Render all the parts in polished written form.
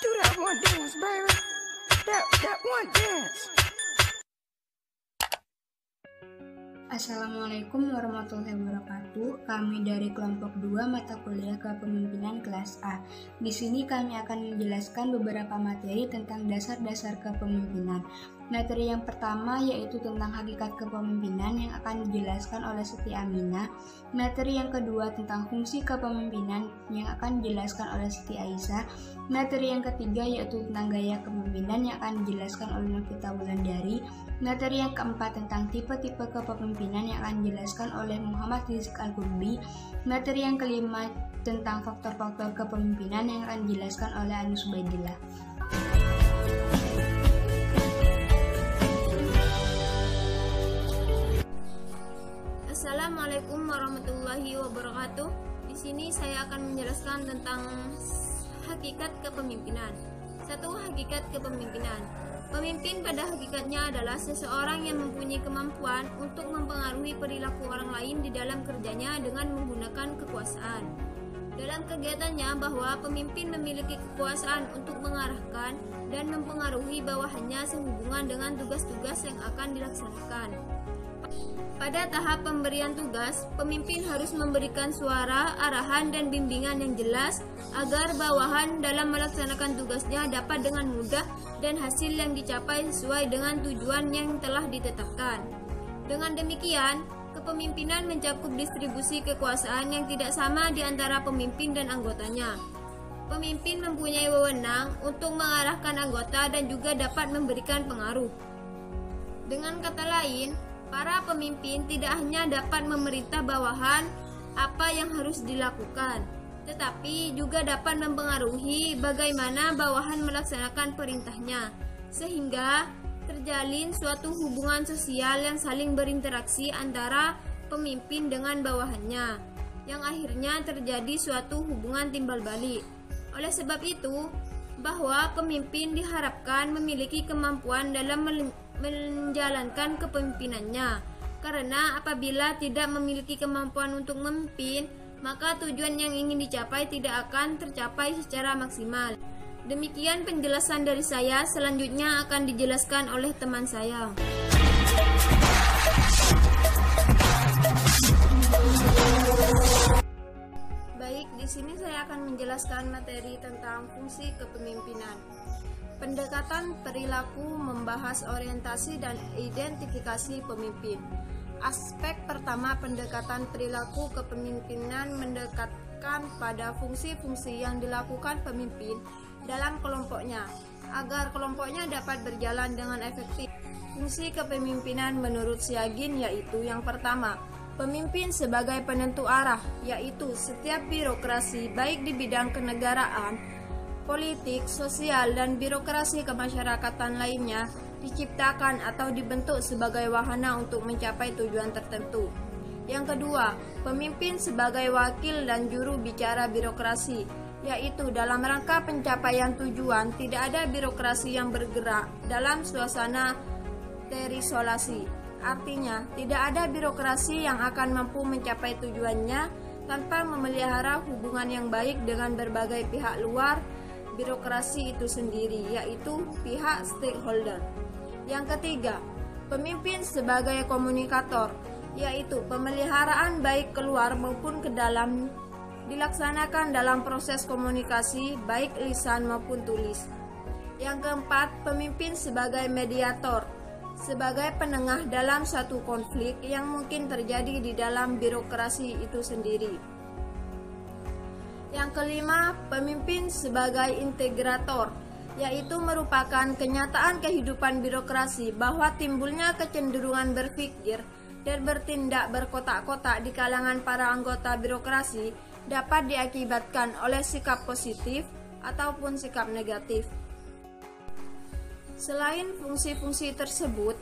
Do that one dance, baby. That one dance. Assalamualaikum warahmatullahi wabarakatuh. Kami dari kelompok 2 mata kuliah kepemimpinan kelas A. Di sini kami akan menjelaskan beberapa materi tentang dasar-dasar kepemimpinan. Materi yang pertama yaitu tentang hakikat kepemimpinan yang akan dijelaskan oleh Siti Aminah. Materi yang kedua tentang fungsi kepemimpinan yang akan dijelaskan oleh Siti Aisyah. Materi yang ketiga yaitu tentang gaya kepemimpinan yang akan dijelaskan oleh Novita Wulandari. Materi yang keempat tentang tipe-tipe kepemimpinan yang akan dijelaskan oleh Muhammad Rizk Al-Qurbi. Materi yang kelima tentang faktor-faktor kepemimpinan yang akan dijelaskan oleh Anus Ubaidillah. Assalamualaikum warahmatullahi wabarakatuh. Di sini saya akan menjelaskan tentang hakikat kepemimpinan. 1. Hakikat kepemimpinan. Pemimpin pada hakikatnya adalah seseorang yang mempunyai kemampuan untuk mempengaruhi perilaku orang lain di dalam kerjanya dengan menggunakan kekuasaan. Dalam kegiatannya bahwa pemimpin memiliki kekuasaan untuk mengarahkan dan mempengaruhi bawahannya sehubungan dengan tugas-tugas yang akan dilaksanakan. Pada tahap pemberian tugas, pemimpin harus memberikan suara, arahan, dan bimbingan yang jelas agar bawahan dalam melaksanakan tugasnya dapat dengan mudah dan hasil yang dicapai sesuai dengan tujuan yang telah ditetapkan. Dengan demikian, kepemimpinan mencakup distribusi kekuasaan yang tidak sama di antara pemimpin dan anggotanya. Pemimpin mempunyai wewenang untuk mengarahkan anggota dan juga dapat memberikan pengaruh. Dengan kata lain, para pemimpin tidak hanya dapat memerintah bawahan apa yang harus dilakukan, tetapi juga dapat mempengaruhi bagaimana bawahan melaksanakan perintahnya, sehingga terjalin suatu hubungan sosial yang saling berinteraksi antara pemimpin dengan bawahannya, yang akhirnya terjadi suatu hubungan timbal balik. Oleh sebab itu, bahwa pemimpin diharapkan memiliki kemampuan dalam menjalankan kepemimpinannya, karena apabila tidak memiliki kemampuan untuk memimpin, maka tujuan yang ingin dicapai tidak akan tercapai secara maksimal. Demikian penjelasan dari saya, selanjutnya akan dijelaskan oleh teman saya. Baik, di sini saya akan menjelaskan materi tentang fungsi kepemimpinan. Pendekatan perilaku membahas orientasi dan identifikasi pemimpin. Aspek pertama pendekatan perilaku kepemimpinan mendekatkan pada fungsi-fungsi yang dilakukan pemimpin dalam kelompoknya agar kelompoknya dapat berjalan dengan efektif. Fungsi kepemimpinan menurut Siagin yaitu yang pertama, pemimpin sebagai penentu arah, yaitu setiap birokrasi baik di bidang kenegaraan, politik, sosial, dan birokrasi kemasyarakatan lainnya diciptakan atau dibentuk sebagai wahana untuk mencapai tujuan tertentu. Yang kedua, pemimpin sebagai wakil dan juru bicara birokrasi, yaitu dalam rangka pencapaian tujuan tidak ada birokrasi yang bergerak dalam suasana terisolasi. Artinya, tidak ada birokrasi yang akan mampu mencapai tujuannya tanpa memelihara hubungan yang baik dengan berbagai pihak luar birokrasi itu sendiri, yaitu pihak stakeholder. Yang ketiga, pemimpin sebagai komunikator, yaitu pemeliharaan baik keluar maupun ke dalam dilaksanakan dalam proses komunikasi baik lisan maupun tulis. Yang keempat, pemimpin sebagai mediator, sebagai penengah dalam satu konflik yang mungkin terjadi di dalam birokrasi itu sendiri. Yang kelima, pemimpin sebagai integrator, yaitu merupakan kenyataan kehidupan birokrasi bahwa timbulnya kecenderungan berpikir dan bertindak berkotak-kotak di kalangan para anggota birokrasi dapat diakibatkan oleh sikap positif ataupun sikap negatif. Selain fungsi-fungsi tersebut,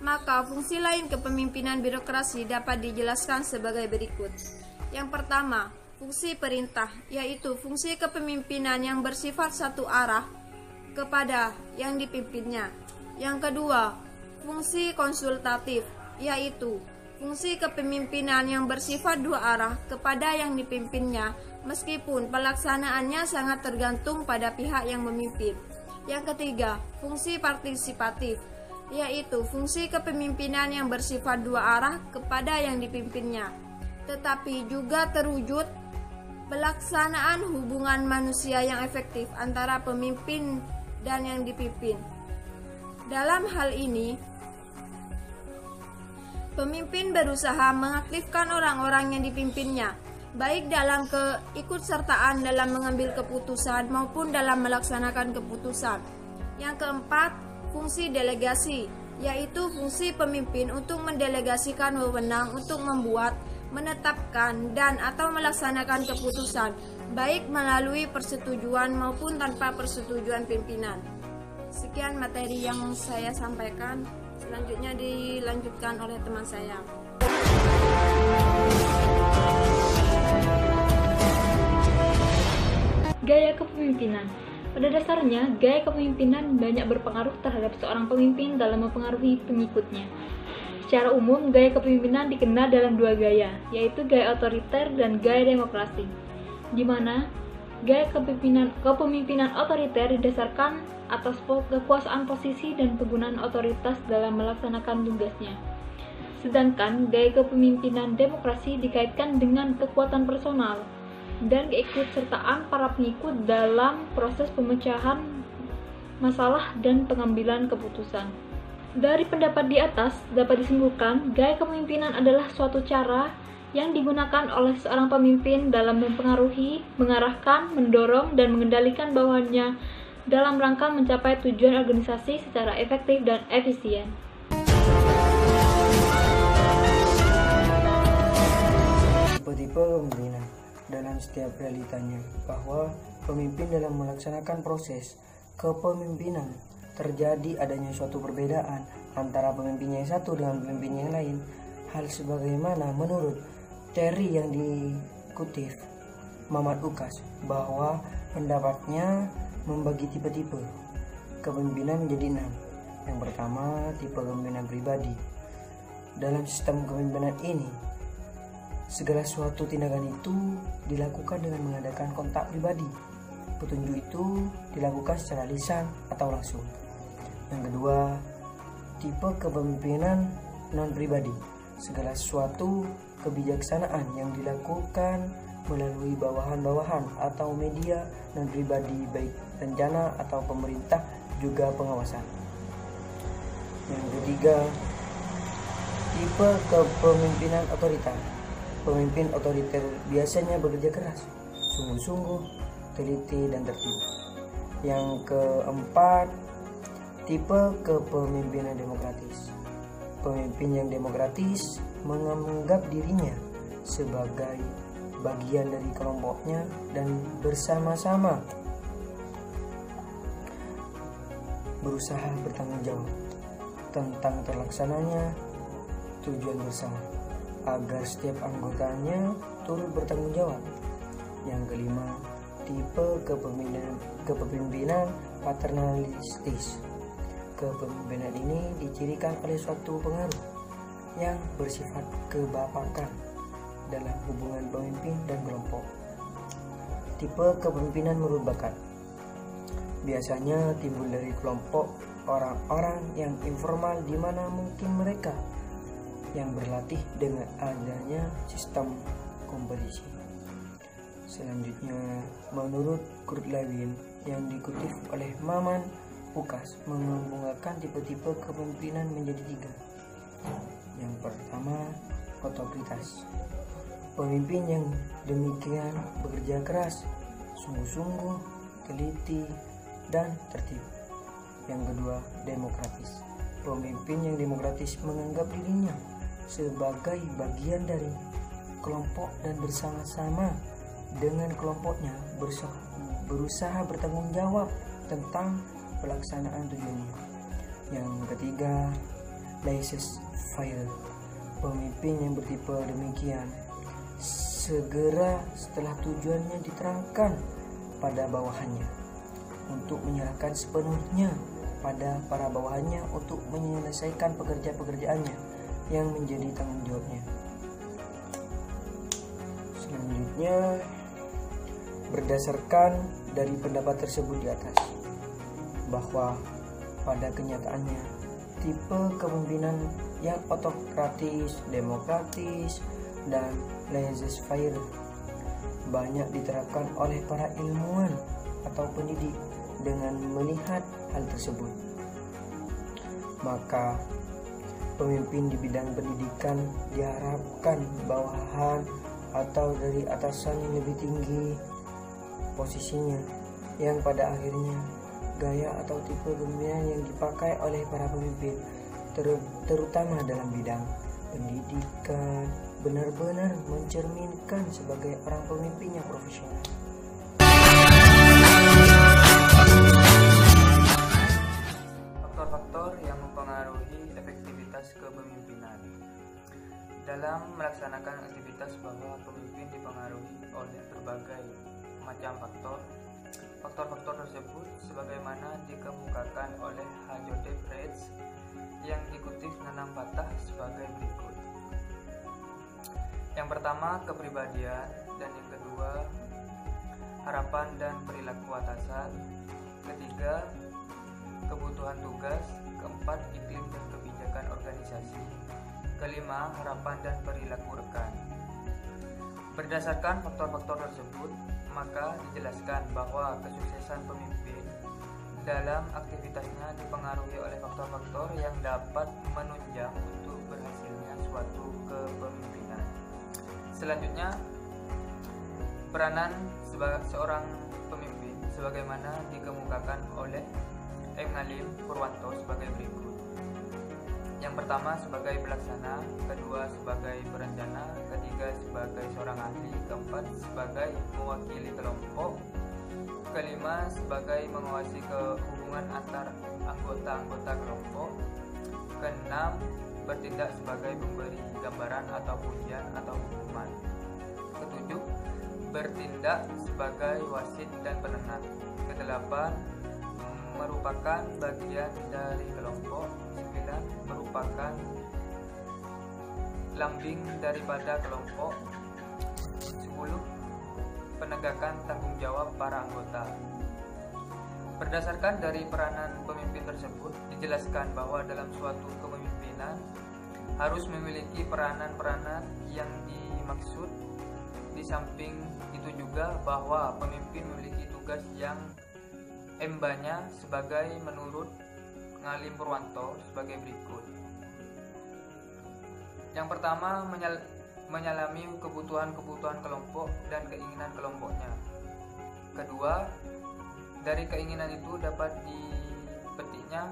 maka fungsi lain kepemimpinan birokrasi dapat dijelaskan sebagai berikut. Yang pertama, fungsi perintah, yaitu fungsi kepemimpinan yang bersifat satu arah kepada yang dipimpinnya. Yang kedua, fungsi konsultatif, yaitu fungsi kepemimpinan yang bersifat dua arah kepada yang dipimpinnya meskipun pelaksanaannya sangat tergantung pada pihak yang memimpin. Yang ketiga, fungsi partisipatif, yaitu fungsi kepemimpinan yang bersifat dua arah kepada yang dipimpinnya, tetapi juga terwujud pelaksanaan hubungan manusia yang efektif antara pemimpin dan yang dipimpin. Dalam hal ini, pemimpin berusaha mengaktifkan orang-orang yang dipimpinnya, baik dalam keikutsertaan dalam mengambil keputusan maupun dalam melaksanakan keputusan. Yang keempat, fungsi delegasi, yaitu fungsi pemimpin untuk mendelegasikan wewenang untuk membuat, menetapkan, dan atau melaksanakan keputusan, baik melalui persetujuan maupun tanpa persetujuan pimpinan. Sekian materi yang saya sampaikan, selanjutnya dilanjutkan oleh teman saya. Gaya kepemimpinan. Pada dasarnya, gaya kepemimpinan banyak berpengaruh terhadap seorang pemimpin dalam mempengaruhi pengikutnya. Secara umum, gaya kepemimpinan dikenal dalam dua gaya, yaitu gaya otoriter dan gaya demokrasi, di mana gaya kepemimpinan otoriter didasarkan atas kekuasaan posisi dan penggunaan otoritas dalam melaksanakan tugasnya. Sedangkan gaya kepemimpinan demokrasi dikaitkan dengan kekuatan personal dan keikutsertaan para pengikut dalam proses pemecahan masalah dan pengambilan keputusan. Dari pendapat di atas dapat disimpulkan, gaya kepemimpinan adalah suatu cara yang digunakan oleh seorang pemimpin dalam mempengaruhi, mengarahkan, mendorong, dan mengendalikan bawahannya dalam rangka mencapai tujuan organisasi secara efektif dan efisien. Tipe-tipe kepemimpinan dalam setiap realitanya, bahwa pemimpin dalam melaksanakan proses kepemimpinan terjadi adanya suatu perbedaan antara pemimpinnya yang satu dengan pemimpin yang lain. Hal sebagaimana menurut teori yang dikutip Muhammad Ukas, bahwa pendapatnya membagi tipe-tipe kepemimpinan menjadi 6. Yang pertama, tipe kepemimpinan pribadi. Dalam sistem kepemimpinan ini, segala suatu tindakan itu dilakukan dengan mengadakan kontak pribadi. Petunjuk itu dilakukan secara lisan atau langsung. Yang kedua, tipe kepemimpinan non-pribadi. Segala suatu kebijaksanaan yang dilakukan melalui bawahan-bawahan atau media non-pribadi, baik rencana atau pemerintah, juga pengawasan. Yang ketiga, tipe kepemimpinan otoriter. Pemimpin otoriter biasanya bekerja keras, sungguh-sungguh, teliti, dan tertib. Yang keempat, tipe kepemimpinan demokratis. Pemimpin yang demokratis menganggap dirinya sebagai bagian dari kelompoknya dan bersama-sama berusaha bertanggung jawab tentang terlaksananya tujuan bersama, agar setiap anggotanya turut bertanggung jawab. Yang kelima, tipe kepemimpinan paternalistis. Kepemimpinan ini dicirikan oleh suatu pengaruh yang bersifat kebapakan dalam hubungan pemimpin dan kelompok. Tipe kepemimpinan menurut bakat biasanya timbul dari kelompok orang-orang yang informal, di mana mungkin mereka yang berlatih dengan adanya sistem kompetisi. Selanjutnya, menurut Kurt Lewin yang dikutip oleh Muhammad Ukas, menggabungkan tipe-tipe kepemimpinan menjadi 3. Yang pertama, otoritas. Pemimpin yang demikian bekerja keras, sungguh-sungguh, teliti, dan tertib. Yang kedua, demokratis. Pemimpin yang demokratis menganggap dirinya sebagai bagian dari kelompok dan bersama-sama dengan kelompoknya berusaha bertanggung jawab tentang pelaksanaan tujuannya. Yang ketiga, laissez-faire. Pemimpin yang bertipe demikian segera setelah tujuannya diterangkan pada bawahannya untuk menyerahkan sepenuhnya pada para bawahannya untuk menyelesaikan pekerjaannya yang menjadi tanggung jawabnya. Selanjutnya, Berdasarkan dari pendapat tersebut di atas, bahwa pada kenyataannya tipe kepemimpinan yang otokratis, demokratis, dan laissez-faire banyak diterapkan oleh para ilmuwan atau pendidik. Dengan melihat hal tersebut, maka pemimpin di bidang pendidikan diharapkan bawahan atau dari atasan yang lebih tinggi posisinya, yang pada akhirnya gaya atau tipe kepemimpinan yang dipakai oleh para pemimpin terutama dalam bidang pendidikan benar-benar mencerminkan sebagai orang pemimpin yang profesional. Faktor-faktor yang mempengaruhi efektivitas kepemimpinan. Dalam melaksanakan aktivitas bahwa pemimpin dipengaruhi oleh berbagai macam faktor. Faktor-faktor tersebut sebagaimana dikemukakan oleh H. Joseph Reitz yang dikutip Nanang Fatah sebagai berikut. Yang pertama, kepribadian, dan yang kedua, harapan dan perilaku atasan. Ketiga, kebutuhan tugas. Keempat, iklim dan kebijakan organisasi. Kelima, harapan dan perilaku rekan. Berdasarkan faktor-faktor tersebut, maka dijelaskan bahwa kesuksesan pemimpin dalam aktivitasnya dipengaruhi oleh faktor-faktor yang dapat menunjang untuk berhasilnya suatu kepemimpinan. Selanjutnya, peranan seorang pemimpin sebagaimana dikemukakan oleh M. Ngalim Purwanto sebagai berikut. Yang pertama sebagai pelaksana, kedua sebagai perencana, ketiga sebagai seorang ahli, keempat sebagai mewakili kelompok, kelima sebagai menguasai hubungan antar anggota-anggota kelompok, keenam bertindak sebagai pemberi gambaran atau pujian atau hukuman, ketujuh bertindak sebagai wasit dan penenang, kedelapan merupakan bagian dari kelompok, 9 merupakan lambing daripada kelompok, 10 penegakan tanggung jawab para anggota. Berdasarkan dari peranan pemimpin tersebut, dijelaskan bahwa dalam suatu kepemimpinan harus memiliki peranan-peranan yang dimaksud. Di samping itu juga bahwa pemimpin memiliki tugas yang embanya sebagai menurut Ngalim Purwanto sebagai berikut. Yang pertama, menyalami kebutuhan-kebutuhan kelompok dan keinginan kelompoknya. Kedua, dari keinginan itu dapat dipetiknya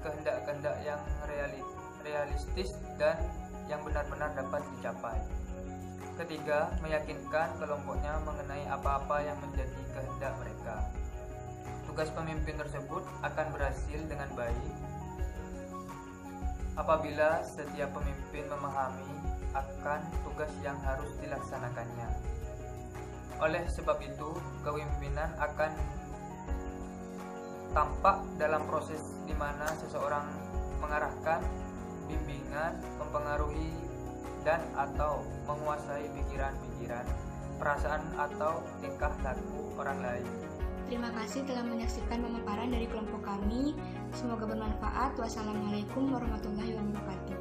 kehendak-kehendak yang realistis dan yang benar-benar dapat dicapai. Ketiga, meyakinkan kelompoknya mengenai apa-apa yang menjadi kehendak mereka. Tugas pemimpin tersebut akan berhasil dengan baik apabila setiap pemimpin memahami akan tugas yang harus dilaksanakannya. Oleh sebab itu, kepemimpinan akan tampak dalam proses di mana seseorang mengarahkan, bimbingan, mempengaruhi, dan atau menguasai pikiran-pikiran, perasaan atau tingkah laku orang lain. Terima kasih telah menyaksikan pemaparan dari kelompok kami. Semoga bermanfaat. Wassalamualaikum warahmatullahi wabarakatuh.